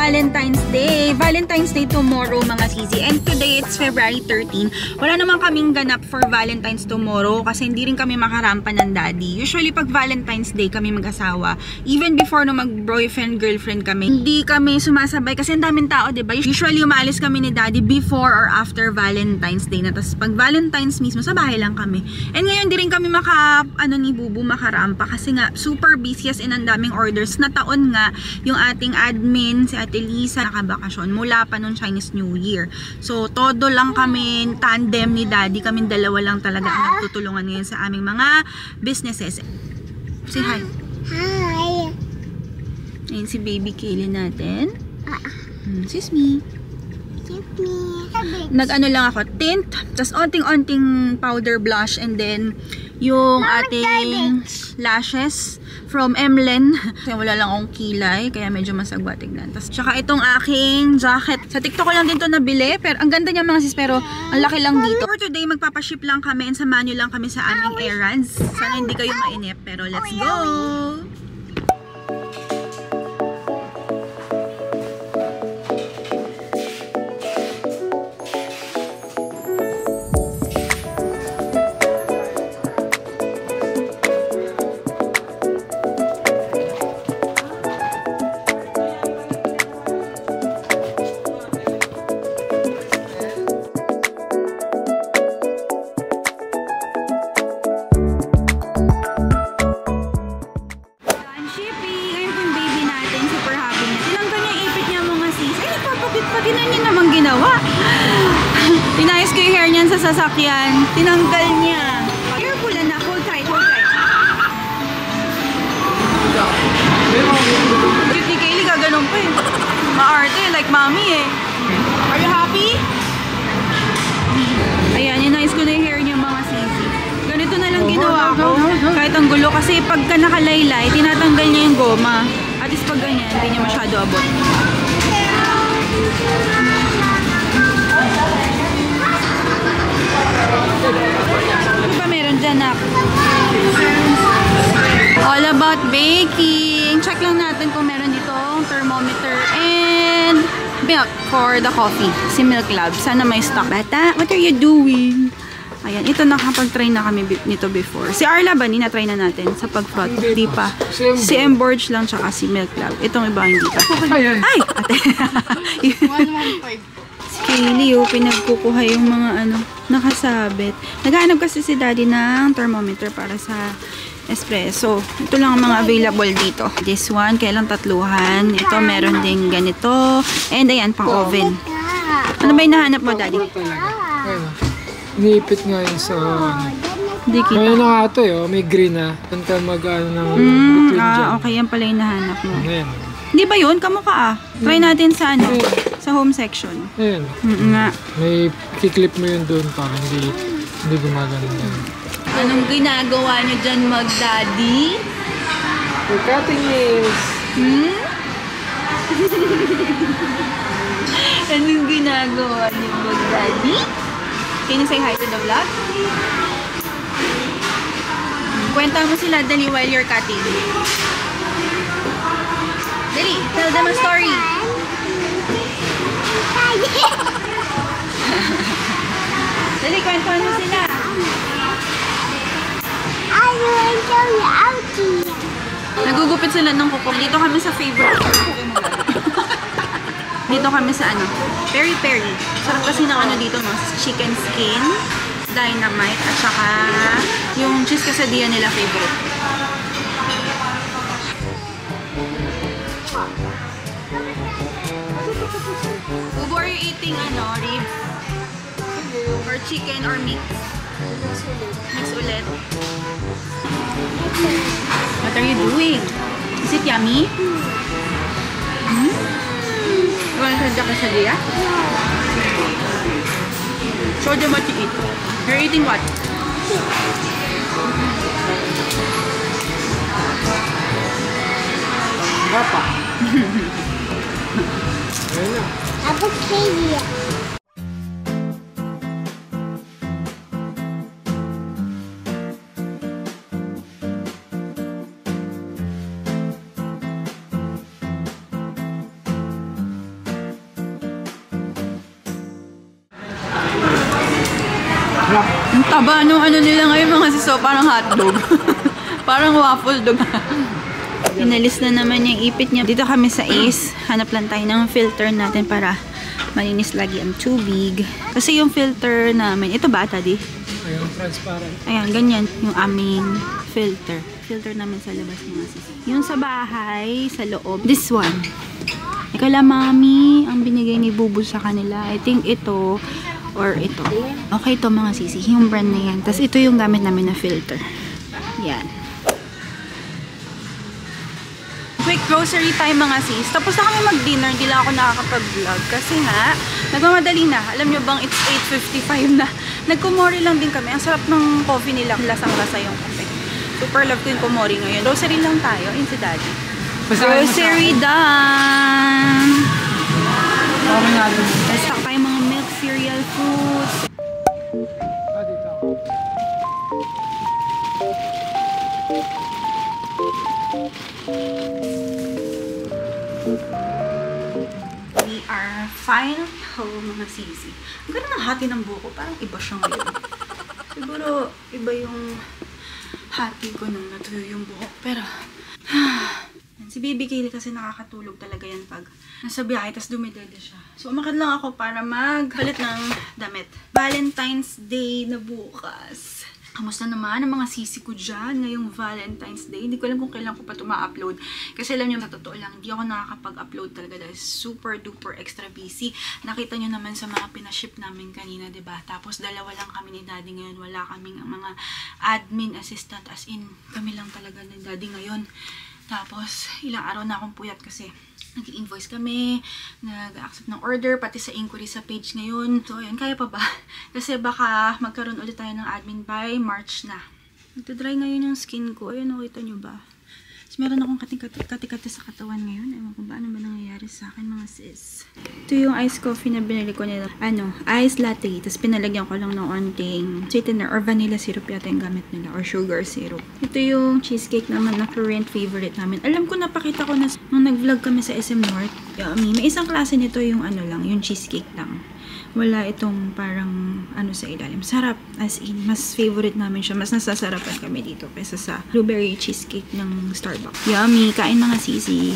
Valentine's Day. Valentine's Day tomorrow mga sisi. And today it's February 13. Wala naman kaming ganap for Valentine's tomorrow kasi hindi rin kami makarampa ng daddy. Usually pag Valentine's Day kami mag-asawa, even before no mag-boyfriend, girlfriend kami, hindi kami sumasabay kasi ang daming tao, diba? Usually umaalis kami ni daddy before or after Valentine's Day na. Tapos pag Valentine's mismo, sa bahay lang kami. And ngayon di rin kami ni Bubu makarampa kasi nga super busy as in ang daming orders na taon nga yung ating admin, si Ate Lisa, nakabakasyon mula pa nung Chinese New Year. So, todo lang kami, tandem ni daddy, kaming dalawa lang talaga ang nagtutulungan ngayon sa aming mga businesses. Say hi. Hi. Ayun si baby Kaylee natin. Excuse me. Nag-ano lang ako, tint, tas onting-onting powder blush, and then yung ating lashes from Emlen. Kasi wala lang akong kilay, kaya medyo masagwa tignan. Tas tsaka itong aking jacket. Sa TikTok ko lang din to nabili, pero ang ganda niya mga sis, pero ang laki lang dito. For today, magpapaship lang kami and samahan nyo lang kami sa aming errands. Sana hindi kayo mainip, pero let's go! Pinayos ko yung hair niyan sa sasakyan. Tinanggal niya. Careful na. Hold tight, hold tight. Cute ni Kaylee, gaganon pa eh. Maarte, like mommy eh. Are you happy? Ayan, inayos ko na yung hair niya mga sisi. Ganito na lang ginawa ko. Kahit ang gulo. Kasi pagka nakalaylay, tinatanggal niya yung goma. At least pag ganyan, hindi niya masyado abot. Ano ba meron dyan, nak? All about baking. Check lang natin kung meron ditong thermometer and milk for the coffee. Si Milk Lab. Sana may stock. Bata, what are you doing? Ayan, ito nakapag-try na kami nito before. Si Arla ba, na-try na natin sa pag-frot? Hindi pa. Si Emborge lang tsaka si Milk Lab. Itong iba hindi pa. Ay! Ate! 115. Kaylee, pinagkukuha yung mga nakasabit. Naghahanap kasi si daddy ng thermometer para sa espresso. Ito lang ang mga available dito. This one, kailang tatluhan. Ito, meron ding ganito. And ayan, pang oven. Ano ba yung nahanap mo, daddy? Iniipit nga yun sa Hindi kita. Ngayon na nga ito eh, may green na. Doon ka mag-ano ng between dyan. Okay, yan pala yung nahanap mo. Ngayon. Hindi ba yun? Kamukha Try natin sa sa home section. Ayan. Nga. May kiklip mo yun doon para hindi gumagano yan. Anong ginagawa nyo dyan, mag-daddy? We're cutting nails. Anong ginagawa nyo, mag-daddy? Can you say hi to the vlog? Kwenta mo sila, dali, while you're cutting. Dali, tell them a story. Dali, kwentuhan mo sila. Nagugupit sila ng kuko. Dito kami sa favorite. Dito kami sa peri-peri. Sarap kasi ng dito, no? Chicken skin, dynamite, at saka yung cheese quesadilla nila favorite. Ubo, are you eating ribs? Or chicken or mix? Mix ulit. What are you doing? Is it yummy? You want to try the quesadilla? Show them what you eat. You're eating what? Papa. Ayun na. Avocado. Ang taba nung ano nila ngayon mga siso, parang hotdog. Parang waffle dog. Inalis na naman yung ipit niya. Dito kami sa Ace. Hanap lang tayo ng filter natin para malinis lagi ang tubig. Kasi yung filter namin, ito ba, Tadi? Ayun, transparent. Ayan, ganyan yung aming filter. Filter namin sa labas mga sisi. Yung sa bahay, sa loob. This one. Kala mami, ang binigay ni Bubu sa kanila. I think ito or ito. Okay ito mga sisi. Yung brand na yan. Tapos ito yung gamit namin na filter. Yan. Quick grocery time mga sis. Tapos na kami mag-dinner. Hindi lang ako nakakapag-vlog. Kasi nga, nagmamadali na. Alam nyo bang it's 8:55 na. Nagkumori lang din kami. Ang sarap ng coffee nila. Lasang-lasa yung kape. Super love ko yung kumori ngayon. Grocery lang tayo. Yun si Daddy. Grocery done! Stock tayo mga milk, cereal, fruits. Dito ako. We are finally home mga sisi. Ang ganda ng hati ng buko. Parang iba siya ngayon. Siguro iba yung hati ko nung natuyo yung buhok. Pero, si Baby Kaylee kasi nakakatulog talaga yan pag nasa biyahe, tas dumidede siya. So, umakad lang ako para magpalit ng damit. Valentine's Day na bukas. Kamusta naman ang mga sisi ko dyan ngayong Valentine's Day? Hindi ko alam kung kailan ko pa ito ma-upload. Kasi alam nyo, sa totoo lang, hindi ako nakakapag-upload talaga dahil super duper extra busy. Nakita nyo naman sa mga pinaship namin kanina, diba? Tapos dalawa lang kami ni Daddy ngayon. Wala kaming mga admin assistant. As in, kami lang talaga ni Daddy ngayon. Tapos, ilang araw na akong puyat kasi nag-invoice kami, nag-accept ng order, pati sa inquiry sa page ngayon. So, ayun, kaya pa ba? Kasi baka magkaroon ulit tayo ng admin by March na. Nagtadry ngayon yung skin ko. Ayun, nakita nyo ba? So, meron akong kati-kati sa katawan ngayon. Ewan ko ba ano ba nangyayari sa akin, mga sis. Ito yung iced coffee na binili ko nila. Iced latte. Tapos pinalagyan ko lang ng onting sweetener or vanilla syrup yata yung gamit nila. Or sugar syrup. Ito yung cheesecake naman na current favorite namin. Alam ko, napakita ko na nung nag-vlog kami sa SM North. Yummy. May isang klase nito yung yung cheesecake lang. Wala itong parang sa ilalim. Sarap. As in, mas favorite namin siya. Mas nasasarapan kami dito kaysa sa blueberry cheesecake ng Starbucks. Yummy! Kain mga sisi!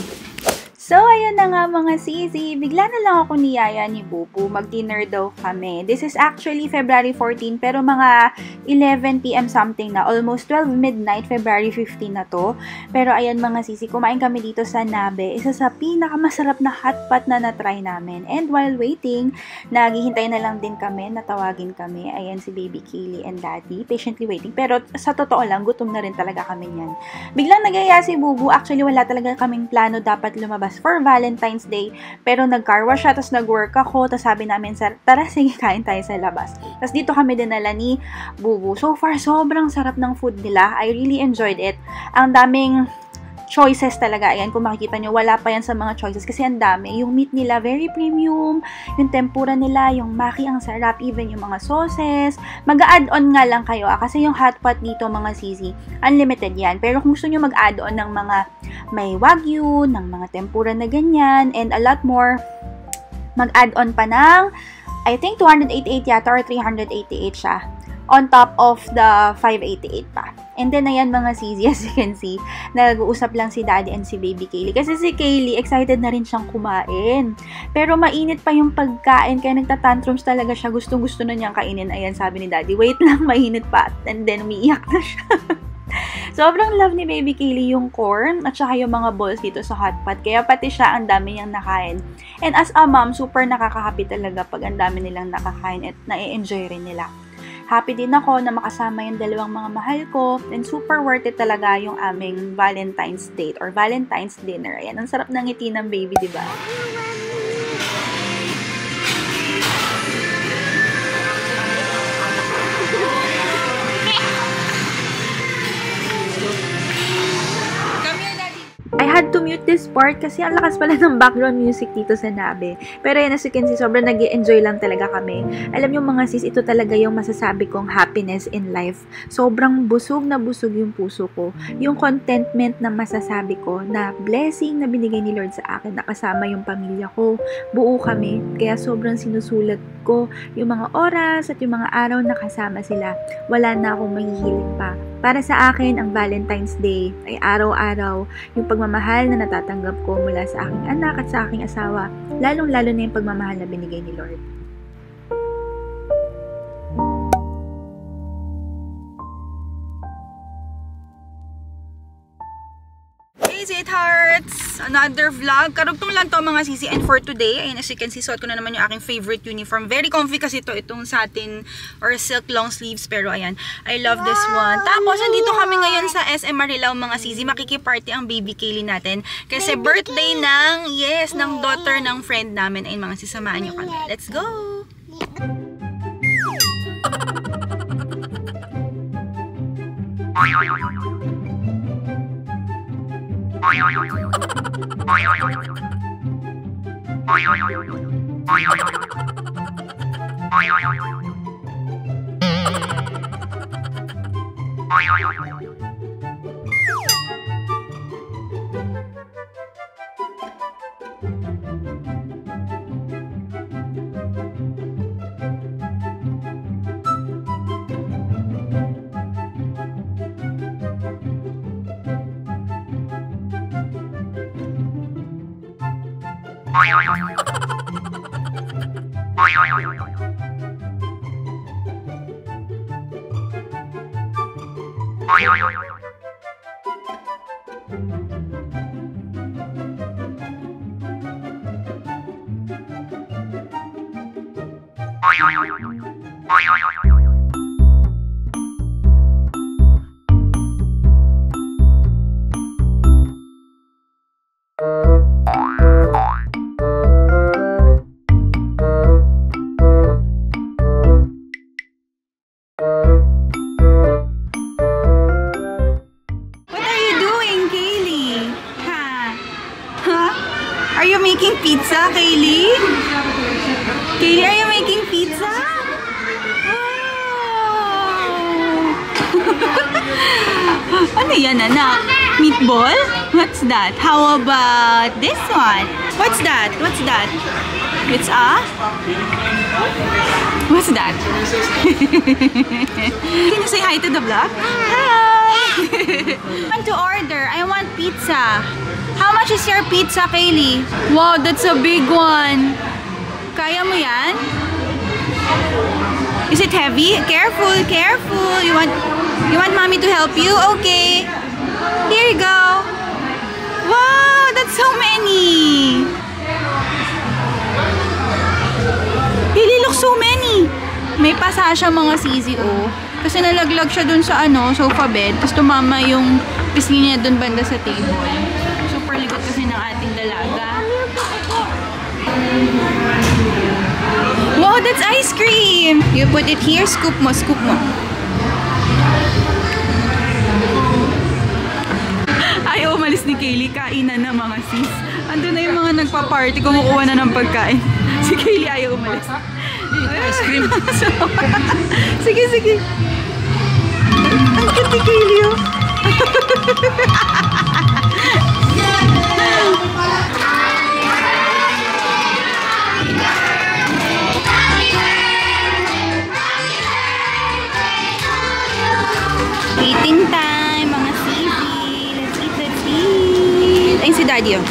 So, ayun na nga mga sisi. Bigla na lang ako ni Yaya ni Bubu. Mag-dinner daw kami. This is actually February 14, pero mga 11 PM something na. Almost 12 midnight, February 15 na to. Pero ayan mga sisi, kumain kami dito sa Nabe. Isa sa pinakamasarap na hotpot na na-try namin. And while waiting, naghihintay na lang din kami, natawagin kami. Ayan si Baby Kaylee and Daddy, patiently waiting. Pero sa totoo lang, gutom na rin talaga kami niyan. Biglang nagaya si Bubu. Actually, wala talaga kaming plano dapat lumabas for Valentine's Day. Pero nag-car wash siya, tapos nag-work ako, tapos sabi namin, tara, sige, kain tayo sa labas. Tapos dito kami dinala ni Bubu. So far, sobrang sarap ng food nila. I really enjoyed it. Ang daming choices talaga. Ayan, kung makikita nyo, wala pa yan sa mga choices kasi ang dami. Yung meat nila, very premium. Yung tempura nila, yung maki, ang sarap. Even yung mga sauces. Mag-add-on nga lang kayo. Kasi yung hot pot dito, mga sisi, unlimited yan. Pero kung gusto nyo mag-add-on ng mga may wagyu, ng mga tempura na ganyan, and a lot more, mag-add-on pa ng, I think 288 yata or 388 siya. On top of the 588 pa. And then, ayan mga sisi, as you can see, nag-uusap lang si Daddy and si Baby Kaylee. Kasi si Kaylee, excited na rin siyang kumain. Pero mainit pa yung pagkain, kaya nagtatantrums talaga siya. Gustong-gusto na niyang kainin. Ayan, sabi ni Daddy, wait lang, mainit pa. And then, umiiyak na siya. Sobrang love ni Baby Kaylee yung corn at saka yung mga balls dito sa hotpot. Kaya pati siya, ang dami niyang nakain. And as a mom, super nakaka-happy talaga pag ang dami nilang nakakain at na-enjoy rin nila. Happy din ako na makasama yung dalawang mga mahal ko and super worth it talaga yung aming Valentine's date or Valentine's dinner. Ayan, ang sarap ng ngiti ng baby, diba? I had to to mute this part kasi ang lakas pala ng background music dito sa Nabe. Pero yan, as you can see, sobrang nag-enjoy lang talaga kami. Alam niyo mga sis, ito talaga yung masasabi kong happiness in life. Sobrang busog na busog yung puso ko. Yung contentment na masasabi ko na blessing na binigay ni Lord sa akin, nakasama yung pamilya ko, buo kami. Kaya sobrang sinusulat ko yung mga oras at yung mga araw na kasama sila. Wala na akong mahihiling pa. Para sa akin, ang Valentine's Day ay araw-araw yung pagmamahal na natatanggap ko mula sa aking anak at sa aking asawa, lalong-lalo na yung pagmamahal na binigay ni Lord. Hey, sweethearts! Another vlog. Karugtong lang to mga sisi. And for today, ayun, as you can see, suot ko na naman yung aking favorite uniform. Very comfy kasi itong satin or silk long sleeves. Pero ayan, I love this one. Tapos, nandito kami ngayon sa SM Marilao mga sisi. Makikiparty ang baby Kaylee natin. Kasi birthday ng daughter ng friend namin. Ayun mga sisamahan nyo kami. Let's go! Are you making pizza, Kaylee? Kaylee, are you making pizza? Wow! Ano yan, anak? Meatball? What's that? How about this one? What's that? What's that? It's a? What's that? Can you say hi to the vlog? Hi! I want to order. I want pizza. How much is your pizza, Kaylee? Wow, that's a big one. Kaya mo yan? Is it heavy? Careful, careful. You want mommy to help you? Okay. Here you go. Wow, that's so many. Kaylee, look, so many. May pasa siya mga sisi, oh. Kasi nalaglag siya dun sa sofa bed. Tapos tumama yung pisngi niya dun banda sa table. Super ligot kasi ng ating dalaga. Wow, that's ice cream! You put it here, scoop mo, scoop mo. Ayaw umalis ni Kaylee, kainan na mga sis. Andun na yung mga nagpa-party, kumukuha na ng pagkain. Si Kaylee ayaw umalis. Ice cream. Sige, sige. Ang cute ni Kaylee, oh. Eating time, mga sisi. Let's eat, let's eat. Ayun si Daddy, oh.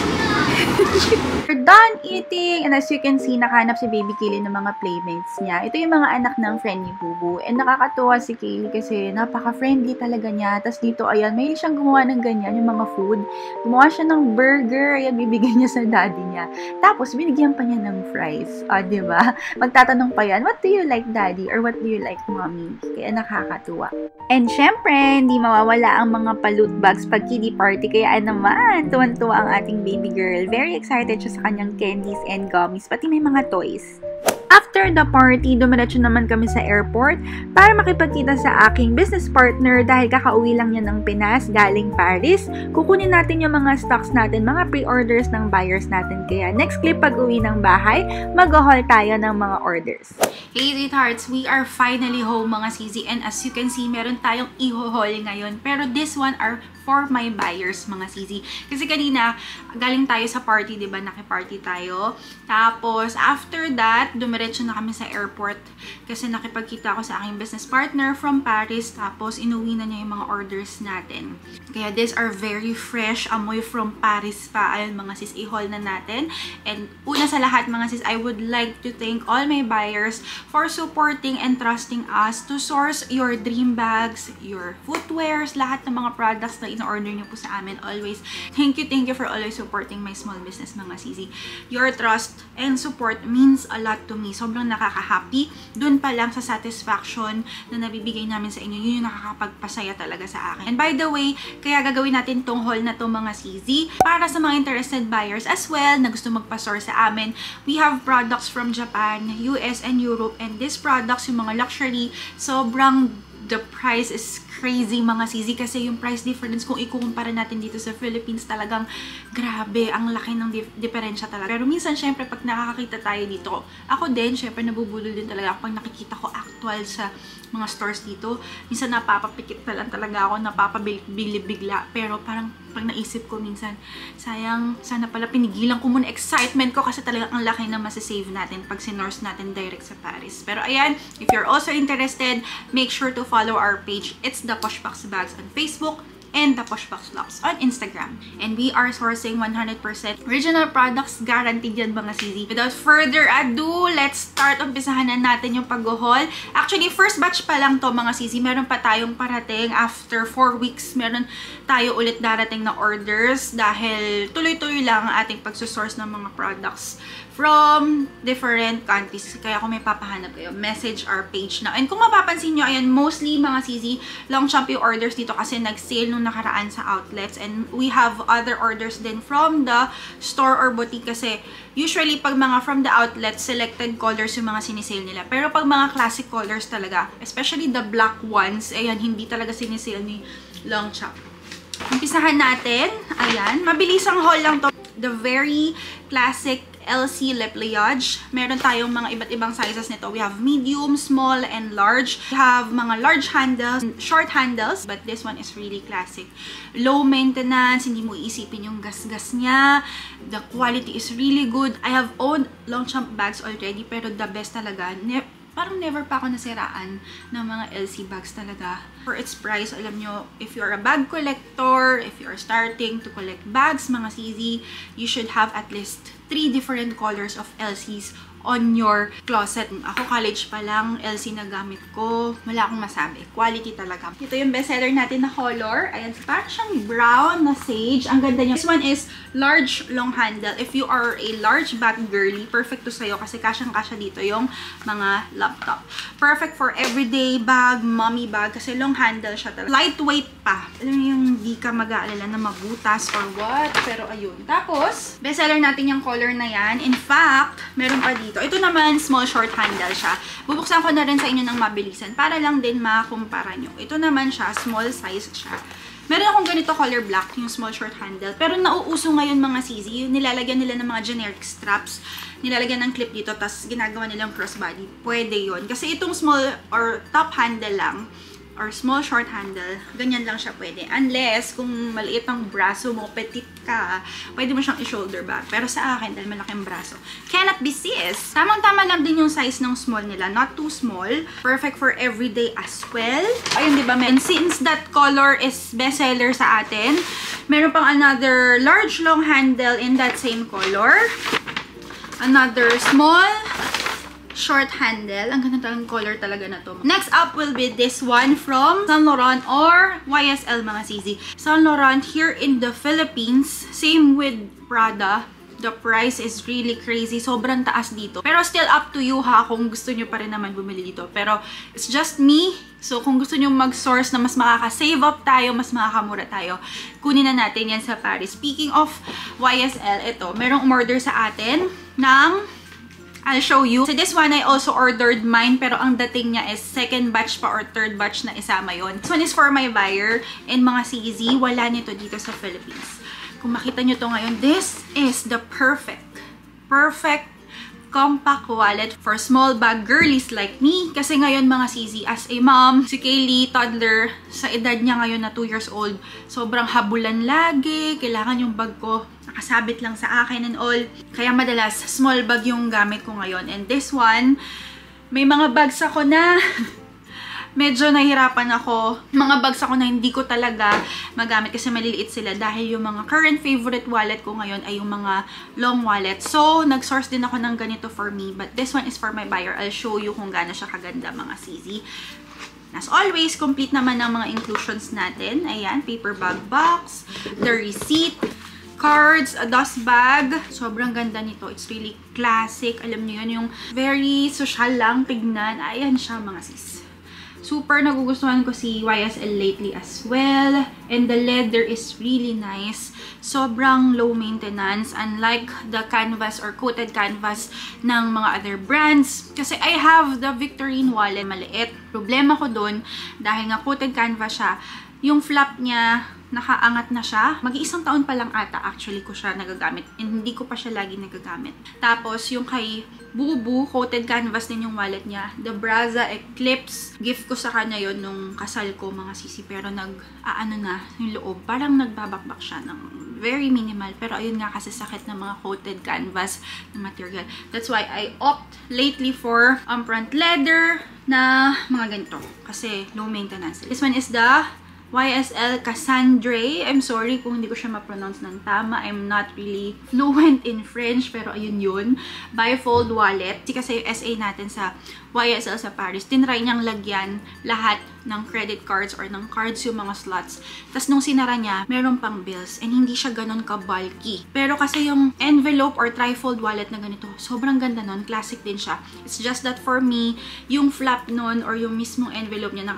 We're done eating, and as you can see, nakahanap si baby Kaylee ng mga playmates niya. Ito yung mga anak ng friend ni Bubu, and nakakatuwa si Kaylee kasi napaka-friendly talaga niya. Tapos dito, ayan, may siyang gumawa ng ganyan, yung mga food. Gumawa siya ng burger, ayan, bibigyan niya sa daddy niya. Tapos, binigyan pa niya ng fries. Diba? Magtatanong pa yan, what do you like, daddy? Or what do you like, mommy? Kaya nakakatuwa. And syempre, hindi mawawala ang mga pa-loot bags pag kiddie party. Kaya naman, tuwan-tuwa ang ating baby girl. Very excited siya sa kanyang candies and gummies, pati may mga toys. After the party, dumiretso naman kami sa airport para makipagkita sa aking business partner dahil kakauwi lang niya ng Pinas galing Paris. Kukunin natin yung mga stocks natin, mga pre-orders ng buyers natin. Kaya next clip pag uwi ng bahay, mag-haul tayo ng mga orders. Hey sweethearts, we are finally home mga sisi, and as you can see, meron tayong i-haul ngayon. Pero this one are for my buyers mga sisi. Kasi kanina, galing tayo sa party, diba? Naki-party tayo. Tapos, after that, dumiretso na kami sa airport kasi nakipagkita ako sa aking business partner from Paris. Tapos, inuwi na niya yung mga orders natin. Kaya, these are very fresh. Amoy from Paris pa. Ayun mga sis, i-haul na natin. And una sa lahat mga sis, I would like to thank all my buyers for supporting and trusting us to source your dream bags, your footwears, lahat ng mga products na in-order niyo po sa amin always. Thank you for always supporting my small business mga sisi. Your trust and support means a lot to me. Sobrang nakaka-happy. Doon pa lang sa satisfaction na nabibigay namin sa inyo, yun yung nakakapagpasaya talaga sa akin. And by the way, kaya gagawin natin tong haul na to mga sisi para sa mga interested buyers as well na gusto magpa-source sa amin. We have products from Japan, US, and Europe, and these products, yung mga luxury, sobrang the price is crazy mga sisi kasi yung price difference kung ikukumpara natin dito sa Philippines talagang grabe, ang laki ng diferensya talaga. Pero minsan syempre pag nakakakita tayo dito, ako din syempre nabubulol din talaga ako pag nakikita ko actual sa mga stores dito. Minsan napapapikit na lang talaga ako, napapabili-bigla. Pero parang pag naisip ko minsan, sayang, sana pala pinigilan ko muna excitement ko kasi talagang ang laki na masasave natin pag sinorse natin direct sa Paris. Pero ayan, if you're also interested, make sure to follow our page. It's the Poshbox Bags on Facebook and the Poshbox Vlogs on Instagram. And we are sourcing 100% original products, guaranteed yan mga sisi. Without further ado, let's start. Umpisahan na natin yung pag-haul. Actually, first batch pa lang to mga sisi. Meron pa tayong parating. After 4 weeks, meron tayo ulit darating na orders dahil tuloy-tuloy lang ang ating pagsusource ng mga products from different countries. Kaya kung may papahanap kayo, message our page na. And kung mapapansin nyo, ayan, mostly mga sisi, Longchamp yung orders dito kasi nag-sale nung nakaraan sa outlets. And we have other orders din from the store or boutique kasi usually pag mga from the outlets, selected colors yung mga sinisale nila. Pero pag mga classic colors talaga, especially the black ones, ayan, hindi talaga sinisale ni Longchamp. Umpisahan natin. Ayan, mabilisang haul lang to. The very classic LC lip pliage. Meron tayong mga iba't ibang sizes nito. We have medium, small, and large. We have mga large handles, short handles, but this one is really classic. Low maintenance, hindi mo iisipin yung gas-gas niya. The quality is really good. I have owned Longchamp bags already, pero the best talaga. Parang never pa ako nasiraan ng mga LC bags talaga. For its price, alam nyo, if you're a bag collector, if you're starting to collect bags, mga sisi, you should have at least 3 different colors of LCs on your closet. Ako college pa lang, LC na gamit ko. Wala akong masabi. Quality talaga. Ito yung bestseller natin na color. Ayan, parang siyang brown na sage. Ang ganda niya. This one is large long handle. If you are a large bag girly, perfect to sa'yo kasi kasyang-kasya dito yung mga laptop. Perfect for everyday bag, mommy bag kasi long handle siya talaga. Lightweight pa. Alam mo yung di ka mag-aalala na mabutas or what. Pero ayun. Tapos, bestseller natin yung color na yan. In fact, meron pa dito. Ito naman, small short handle siya. Bubuksan ko na rin sa inyo ng mabilisan para lang din makakumpara nyo. Ito naman siya, small size siya. Meron akong ganito color black, yung small short handle. Pero nauuso ngayon mga sisi, yung nilalagyan nila ng mga generic straps. Nilalagyan ng clip dito, tapos ginagawa nilang crossbody. Pwede yun. Kasi itong small or top handle lang, or small short handle, ganyan lang siya pwede. Unless, kung maliit ang braso mo, petit ka, pwede mo siyang i-shoulder bag. Pero sa akin, dahil malaking braso, cannot be sis. Tamang-tama lang din yung size ng small nila. Not too small. Perfect for everyday as well. Ayun, diba? And since that color is bestseller sa atin, meron pang another large long handle in that same color. Another small short handle. Ang ganda talagang color talaga na to. Next up will be this one from Saint Laurent or YSL mga sisi. Saint Laurent here in the Philippines. Same with Prada. The price is really crazy. Sobrang taas dito. Pero still up to you ha kung gusto nyo pa rin naman bumili dito. Pero it's just me. So kung gusto nyo mag-source na mas makaka-save up tayo, mas makakamura tayo, kunin na natin yan sa Paris. Speaking of YSL, ito, merong umorder sa atin ng I'll show you. So this one, I also ordered mine, pero ang dating niya is second batch pa or third batch na isama yon. This one is for my buyer and mga CZ. Wala nito dito sa Philippines. Kung makita nyo to ngayon, this is the perfect compact wallet for small bag girlies like me. Kasi ngayon mga CZ, as a mom, si Kaylee, toddler, sa edad niya ngayon na 2 years old, sobrang habulan lagi. Kailangan yung bag ko nakasabit lang sa akin and all. Kaya madalas, small bag yung gamit ko ngayon. And this one, may mga bags ako na medyo nahirapan ako. Mga bags ako na hindi ko talaga magamit kasi maliliit sila dahil yung mga current favorite wallet ko ngayon ay yung mga long wallet. So, nag-source din ako ng ganito for me. But this one is for my buyer. I'll show you kung gaano siya kaganda mga CZ. As always, complete naman ang mga inclusions natin. Ayan, paper bag box, the receipt, cards, a dust bag. Sobrang ganda nito. It's really classic. Alam niyo yun, yung very social lang tignan. Ayan siya mga sis. Super nagugustuhan ko si YSL lately as well. And the leather is really nice. Sobrang low maintenance. Unlike the canvas or coated canvas ng mga other brands. Kasi I have the Victorine wallet. Maliit. Problema ko dun, dahil nga coated canvas siya, yung flap niya, nakaangat na siya. Mag-iisang taon pa lang ata actually ko siya nagagamit. And hindi ko pa siya lagi nagagamit. Tapos, yung kay Bubu, coated canvas din yung wallet niya. The Braza Eclipse. Gift ko sa kanya yon nung kasal ko mga sisi. Pero nag-aano na yung loob. Parang nagbabakbak siya ng very minimal. Pero ayun nga kasi sakit ng mga coated canvas na material. That's why I opt lately for front leather na mga ganito. Kasi low maintenance. This one is the YSL Cassandre. I'm sorry kung hindi ko siya ma-pronounce ng tama. I'm not really fluent in French, pero ayun yun. Bifold wallet. Kasi yung SA natin sa YSL sa Paris, tinry niyang lagyan lahat ng credit cards or ng cards yung mga slots. Tapos nung sinara niya, meron pang bills and hindi siya ganun ka-bulky. Pero kasi yung envelope or trifold wallet na ganito, sobrang ganda nun. Classic din siya. It's just that for me, yung flap nun or yung mismong envelope niya,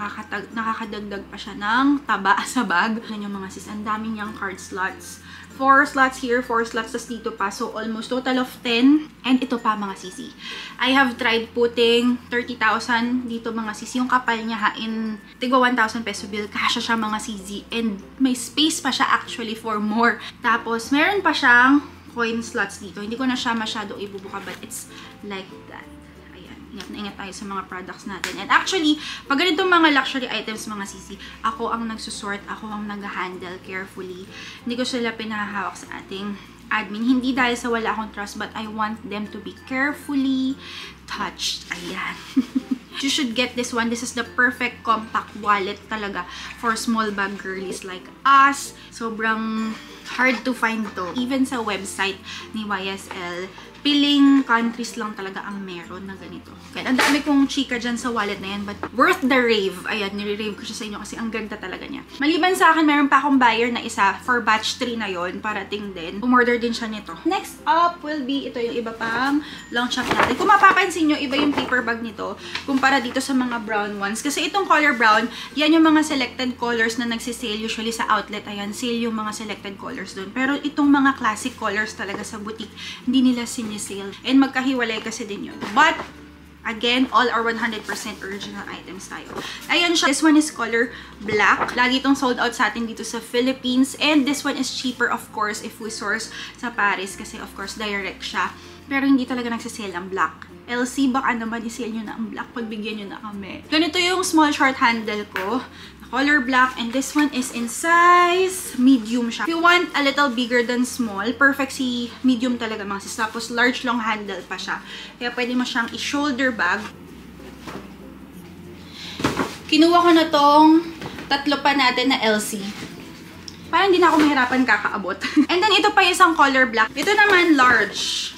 nakakadagdag pa siya ng taba sa bag. Yan yung mga sis, ang dami niyang card slots. 4 slots here, 4 slots tas dito pa. So, almost total of 10. And ito pa mga sisi. I have tried putting 30,000 dito mga sisi. Yung kapal niya ha, in tigwa 1,000 peso bill. Kasha siya mga sisi. And may space pa siya actually for more. Tapos, meron pa siyang coin slots dito. Hindi ko na siya masyado ibubuka but it's like that. Ingat na ingat tayo sa mga products natin. And actually, pag ganitong mga luxury items, mga sisi, ako ang nagsusort, ako ang nag-handle carefully. Hindi ko sila pinahahawak sa ating admin. Hindi dahil sa wala akong trust, but I want them to be carefully touched. Ayan. You should get this one. This is the perfect compact wallet talaga for small bag girlies like us. Sobrang hard to find to. Even sa website ni YSL, piling countries lang talaga ang meron na ganito. Kaya ang dami kong chika dyan sa wallet na yan, but worth the rave. Ayan, nire-rave ko siya sa inyo kasi ang ganda talaga niya. Maliban sa akin, meron pa akong buyer na isa for batch 3 na yon, parating din. Umorder din siya nito. Next up will be, ito yung iba pang long chunk natin. Kung mapapansin nyo, iba yung paper bag nito kumpara dito sa mga brown ones. Kasi itong color brown, yan yung mga selected colors na nagsisale usually sa outlet. Ayan, sale yung mga selected colors doon. Pero itong mga classic colors talaga sa boutique, hindi nila sinisale. And magkahiwalay kasi din yun. But, again, all are 100% original items tayo. Ayan siya. This one is color black. Lagi itong sold out sa atin dito sa Philippines. And this one is cheaper, of course, if we source sa Paris. Kasi, of course, direct siya. Pero hindi talaga nagsisale ang black. LC, baka naman i-sale nyo na ang black. Pagbigyan nyo na kami. Ganito yung small short handle ko. Color black, and this one is in size medium siya. If you want a little bigger than small, perfect si medium talaga mga sis. Tapos large long handle pa siya. Kaya pwede mo siyang i-shoulder bag. Kinuha ko na tong tatlo pa natin na LC. Parang hindi na ako mahirapan kakaabot. And then ito pa isang color black. Ito naman large.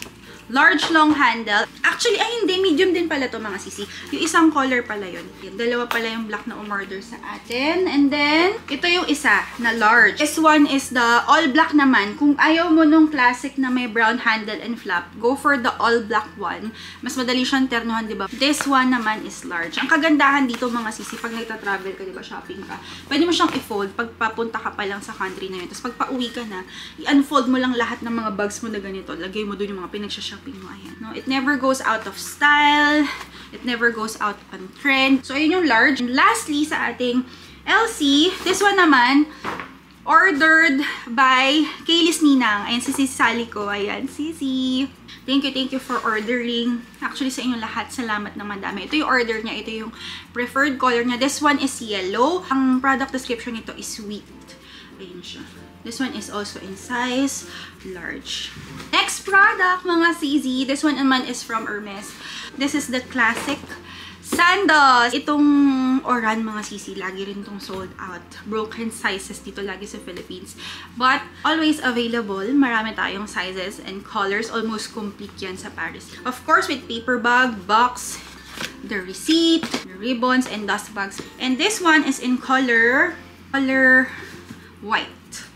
Large long handle. Actually, ay hindi. Medium din pala to mga sisi. Yung isang color pala yun. Dalawa pala yung black na umorder sa atin. And then, ito yung isa na large. This one is the all black naman. Kung ayaw mo nung classic na may brown handle and flap, go for the all black one. Mas madali siyang ternuhan, diba? This one naman is large. Ang kagandahan dito mga sisi, pag nagta-travel ka, diba, shopping ka, pwede mo siyang i-fold pag papunta ka pa lang sa country na yun. Tapos pag pauwi ka na, i-unfold mo lang lahat ng mga bags mo na ganito. Lagay mo dun yung mga pinagsasya shopping mo. Ayan. No, it never goes out of style. It never goes out on trend. So, ayun yung large. And lastly, sa ating LC, this one naman, ordered by Kaylis Ninang. Ayan, si Sally ko. Ayan, Sisi. Thank you for ordering. Actually, sa inyong lahat, salamat na madami. Ito yung order niya. Ito yung preferred color niya. This one is yellow. Ang product description nito is sweet. Ayan siya. This one is also in size large. Next product, mga CZ. This one naman is from Hermes. This is the classic sandals. Itong Oran, mga CC, lagi rin itong sold out. Broken sizes dito lagi sa Philippines. But always available. Marami tayong sizes and colors. Almost complete yan sa Paris. Of course, with paper bag, box, the receipt, the ribbons, and dust bags. And this one is in color white.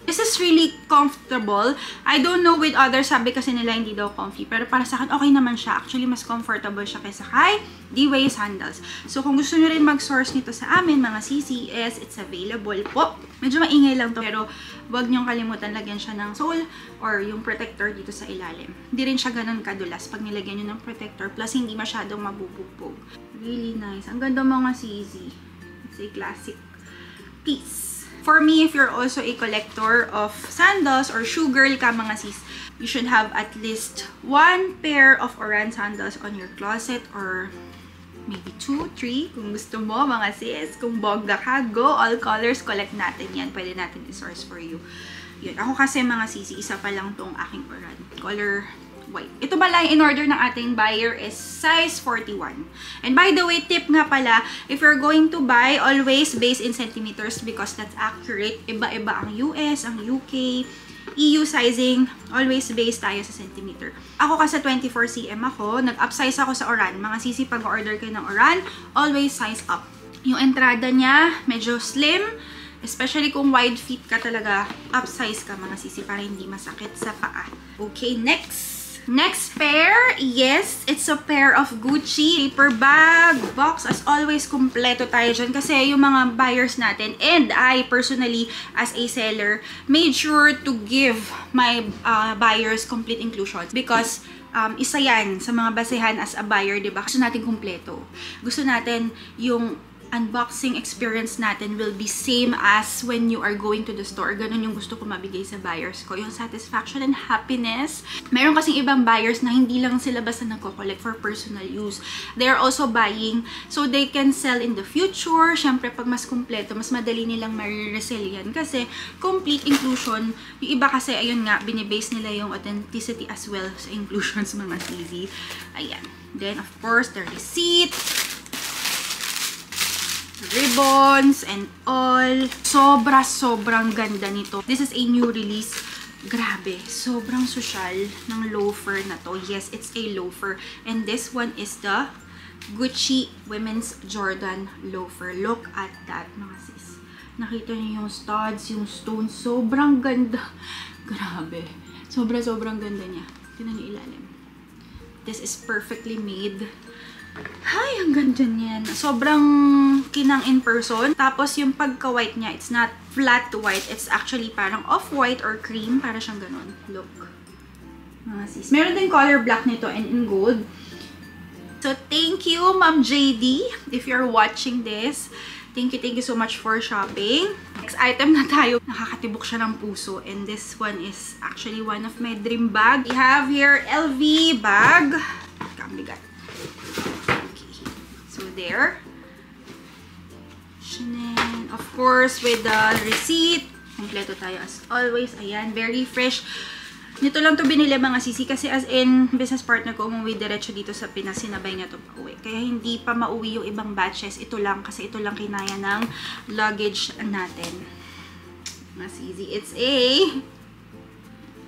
This is really comfortable. I don't know with others, sabi kasi nila hindi daw comfy. Pero para sa akin, okay naman siya. Actually, mas comfortable siya kaysa kay D-Way sandals. So, kung gusto nyo rin mag-source nito sa amin, mga CCS, it's available po. Medyo maingay lang to, pero wag nyong kalimutan, lagyan siya ng sole or yung protector dito sa ilalim. Hindi rin siya ganun kadulas pag nilagyan nyo ng protector. Plus, hindi masyadong mabubugbog. Really nice. Ang ganda mga CZ. It's a classic piece. For me, if you're also a collector of sandals or shoe girl ka mga sis, you should have at least 1 pair of Oran sandals on your closet or maybe 2, 3 kung gusto mo mga sis. Kung bongga ka, go all colors, collect natin yan. Pwede natin i-source for you. Yun. Ako kasi mga sisi, isa pa lang tong aking Oran. Color white. Ito pala in order ng ating buyer is size 41. And by the way, tip nga pala, if you're going to buy, always base in centimeters because that's accurate. Iba-iba ang US, ang UK, EU sizing, always base tayo sa centimeter. Ako kasi 24 cm ako, nag-upsize ako sa Oran. Mga sisi, pag order kayo ng Oran, always size up. Yung entrada niya, medyo slim, especially kung wide feet ka talaga, upsize ka mga sisi para hindi masakit sa paa. Okay, Next pair, yes, it's a pair of Gucci paper bag, box. As always, kumpleto tayo dyan kasi yung mga buyers natin and I personally as a seller made sure to give my buyers complete inclusions because isa yan sa mga basehan as a buyer, diba? Gusto natin kumpleto. Gusto natin yung unboxing experience natin will be same as when you are going to the store. Ganun yung gusto ko mabigay sa buyers ko. Yung satisfaction and happiness. Meron kasing ibang buyers na hindi lang sila basta nagko-collect for personal use. They are also buying so they can sell in the future. Syempre, pag mas kumpleto, mas madali nilang ma-resell yan. Kasi complete inclusion, yung iba kasi, ayun nga, binibase nila yung authenticity as well sa inclusions mga easy. Ayan. Then, of course, the receipt, ribbons and all. Sobrang ganda nito. This is a new release. Grabe, sobrang social ng loafer na to. Yes, it's a loafer. And this one is the Gucci Women's Jordan loafer. Look at that, mga sis. Nakita niyo yung studs, yung stones. Sobrang ganda. Grabe. Sobrang ganda niya. Tingnan niyo ilalim. This is perfectly made. Ay, ang ganda niyan. Sobrang kinang in person. Tapos yung pagka-white niya, it's not flat white. It's actually parang off-white or cream. Para siyang ganun. Look. Mga sis. Meron din color black nito and in gold. So, thank you, Ma'am JD, if you're watching this. Thank you so much for shopping. Next item na tayo. Nakakatibok siya ng puso. And this one is actually one of my dream bag. We have here LV bag. Kambigat. There. Chanel. Of course, with the receipt. Kompleto tayo as always. Ayan, very fresh. Nito lang to binili mga sisi kasi as in, business partner ko umuwi diretso dito sa Pinas. Sinabay niya to pa uwi. Kaya hindi pa mauwi yung ibang batches. Ito lang kasi ito lang kinaya ng luggage natin. Mga sisi. It's a...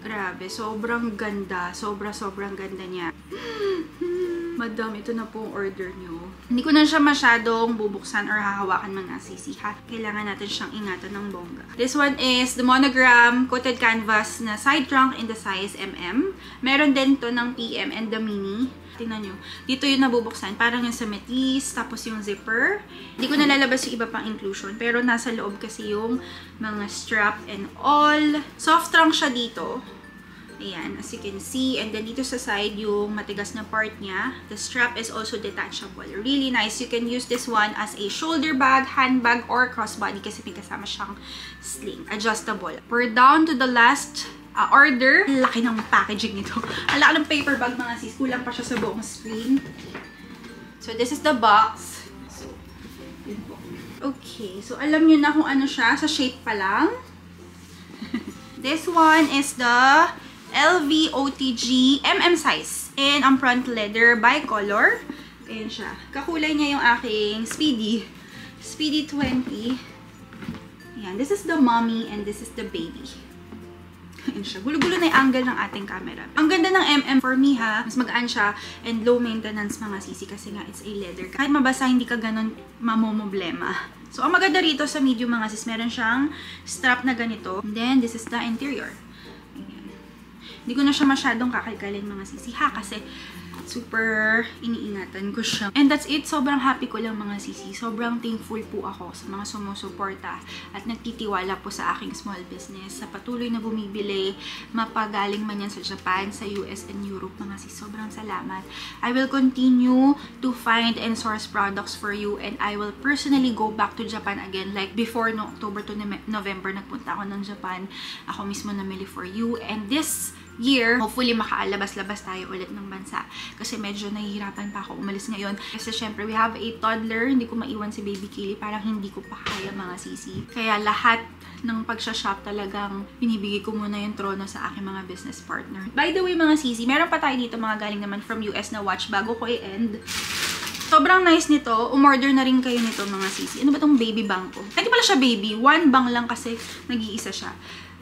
Grabe, sobrang ganda. Sobrang ganda niya. Madam, ito na po ang order nyo. Hindi ko na siya masyadong bubuksan or hahawakan mga sisi, ha? Kailangan natin siyang ingatan ng bongga. This one is the monogram coated canvas na side trunk in the size MM. Meron din to ng PM and the mini. Tingnan nyo. Dito yung nabubuksan. Parang yung sa metis, tapos yung zipper. Hindi ko nalalabas yung iba pang inclusion. Pero nasa loob kasi yung mga strap and all. Soft trunk siya dito. Ayan, as you can see. And then dito sa side, yung matigas na part niya. The strap is also detachable. Really nice. You can use this one as a shoulder bag, handbag, or crossbody kasi may kasama siyang sling. Adjustable. We're down to the last order. Laki ng packaging nito. Ang laki ng paper bag mga sis. Kulang pa siya sa buong screen. So, this is the box. So, yun po. Okay. So, alam nyo na kung ano siya. Sa shape pa lang. This one is the LV OTG MM size. And ang front leather bicolor. Ayan siya. Kakulay niya yung aking Speedy. Speedy 20. Ayan. This is the mommy and this is the baby. Ayan siya. Gulo-gulo na yung angle ng ating camera. Ang ganda ng MM for me ha. Mas magaan siya and low maintenance mga sisi kasi nga it's a leather. Kahit mabasa hindi ka ganun mamomoblema. So ang maganda rito sa medium mga sis, meron siyang strap na ganito. And then this is the interior. Ayan. Hindi ko na siya masyadong kakalkalin mga sisi ha kasi super iniingatan ko siya. And that's it. Sobrang happy ko lang mga sisi. Sobrang thankful po ako sa mga sumusuporta at nagtitiwala po sa aking small business. Sa patuloy na bumibili, mapagaling man yan sa Japan, sa US and Europe mga sisi. Sobrang salamat. I will continue to find and source products for you and I will personally go back to Japan again. Like before no October to November, nagpunta ako ng Japan. Ako mismo namili for you. And this year, hopefully makaalabas-labas tayo ulit ng bansa. Kasi medyo nahihirapan pa ako umalis ngayon. Kasi syempre, we have a toddler. Hindi ko maiwan si Baby Kaylee. Parang hindi ko pa kaya mga sisi. Kaya lahat ng pagsha-shop talagang binibigay ko muna yung trono sa aking mga business partner. By the way mga sisi, meron pa tayo dito mga galing naman from US na watch bago ko i-end. Sobrang nice nito. Umorder na rin kayo nito mga sisi. Ano ba tong baby bang ko? Hindi pala siya baby. One bang lang kasi nag-iisa siya.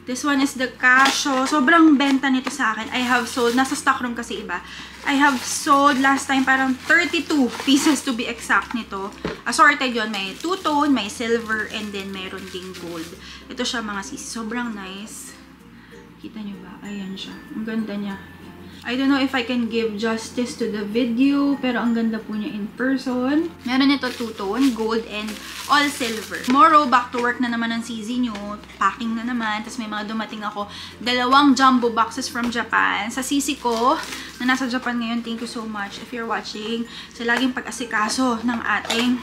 This one is the Casio. Sobrang benta nito sa akin. I have sold, nasa stock room kasi iba. I have sold last time parang 32 pieces to be exact nito. Assorted yun. May two-tone, may silver, and then meron ding gold. Ito siya mga sisi. Sobrang nice. Kita nyo ba? Ayan siya. Ang ganda niya. I don't know if I can give justice to the video, pero ang ganda po niya in person. Meron ito two-tone, gold, and all silver. Tomorrow, back to work na naman ang CZ nyo. Packing na naman. Tapos may mga dumating ako. 2 jumbo boxes from Japan. Sa CC ko, na nasa Japan ngayon, thank you so much if you're watching. Sa laging pag-asikaso ng ating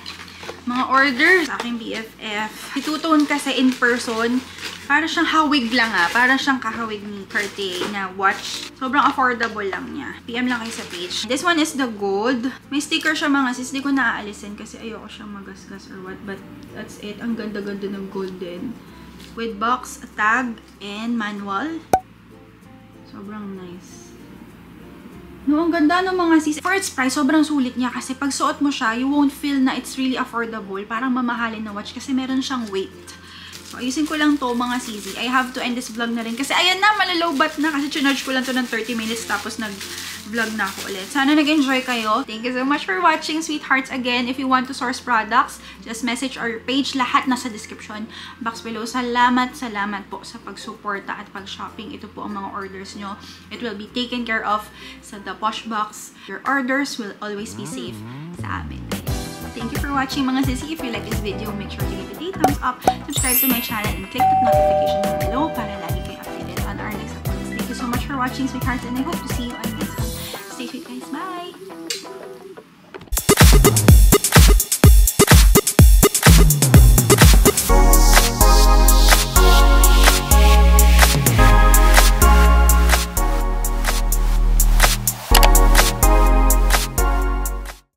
mga orders. Sa aking BFF. Two-tone kasi in person. Para siyang hawig lang Para siyang kahawig ni Cartier na watch. Sobrang affordable lang niya. PM lang kayo sa page. This one is the gold. May sticker siya mga sis. Di ko naaalisin kasi ayoko siyang magasgas or what. But that's it. Ang ganda-ganda ng gold din. With box, tag, and manual. Sobrang nice. No, ang ganda ng mga sis. For its price, sobrang sulit niya kasi pag suot mo siya, you won't feel na it's really affordable. Parang mamahalin na watch kasi meron siyang weight. So, ayusin ko lang to mga sisi. I have to end this vlog na rin. Kasi ayan na, malalowbat na. Kasi chinarge ko lang to ng 30 minutes tapos nag-vlog na ako ulit. Sana nag-enjoy kayo. Thank you so much for watching, sweethearts. Again, if you want to source products, just message our page. Lahat nasa description box below. Salamat po sa pagsuporta at pag-shopping. Ito po ang mga orders nyo. It will be taken care of sa The Posh Box. Your orders will always be safe sa amin. Thank you for watching mga sisi. If you like this video, make sure to give it a thumbs up, subscribe to my channel, and click that notification bell below para lagi kayo updated on our next uploads. Thank you so much for watching, sweethearts, and I hope to see you again.